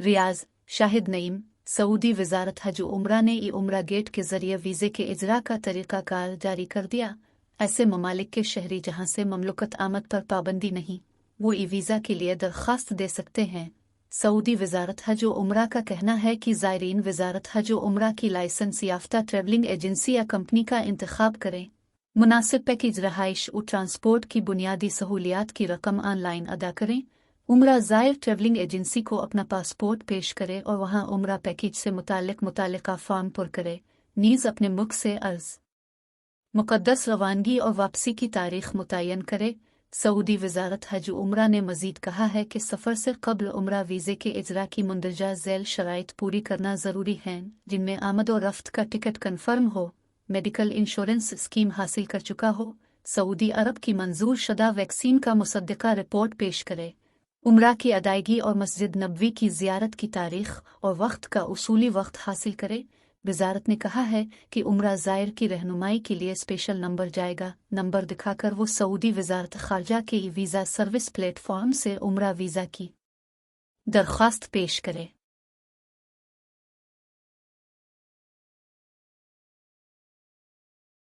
रियाज Shahid Naeem Saudi वजारत हज उम्रा ने ई उम्रा गेट के जरिए वीज़े के इजरा का तरीक़ाकार जारी कर दिया। ऐसे ममालिक के शहरी जहां से ममलुकत आमद पर पाबंदी नहीं, वो ई वीज़ा के लिए दरख्वास्त दे सकते हैं। सऊदी वजारत हज उम्रा का कहना है कि ज़ायरीन वजारत हज उम्रा की लाइसेंस याफ्ता ट्रैवलिंग एजेंसी या कंपनी का इंतखाब करें। मुनासिब पैकेज रहाइश और ट्रांसपोर्ट की बुनियादी सहूलियात की रकम ऑनलाइन अदा करें। उम्रा ज़ायर ट्रैवलिंग एजेंसी को अपना पासपोर्ट पेश करे और वहां उम्रा पैकेज से मुतालिका फॉर्म पुर करे। नीज़ अपने मुल्क से अर्ज़ मुक़द्दस रवानगी और वापसी की तारीख मुतय्यन करे। सऊदी वजारत हज उम्रा ने मज़ीद कहा है कि सफ़र से कब्ल उम्रा वीज़े के इजरा की मुंदरजा ज़ैल शराइत पूरी करना ज़रूरी हैं, जिनमें आमद और रफ्त का टिकट कन्फर्म हो, मेडिकल इंश्योरेंस स्कीम हासिल कर चुका हो, सऊदी अरब की मंजूर शुदा वैक्सीन का मुसद्दिका रिपोर्ट पेश करे, उम्रा की अदायगी और मस्जिद नबवी की ज़ियारत की तारीख और वक्त का उसूली वक्त हासिल करे। वजारत ने कहा है कि उम्रा ज़ायर की रहनुमाई के लिए स्पेशल नंबर जाएगा। नंबर दिखाकर वो सऊदी वजारत ख़ारजा के वीज़ा सर्विस प्लेटफॉर्म से उम्रा वीज़ा की दरख्वास्त पेश करे।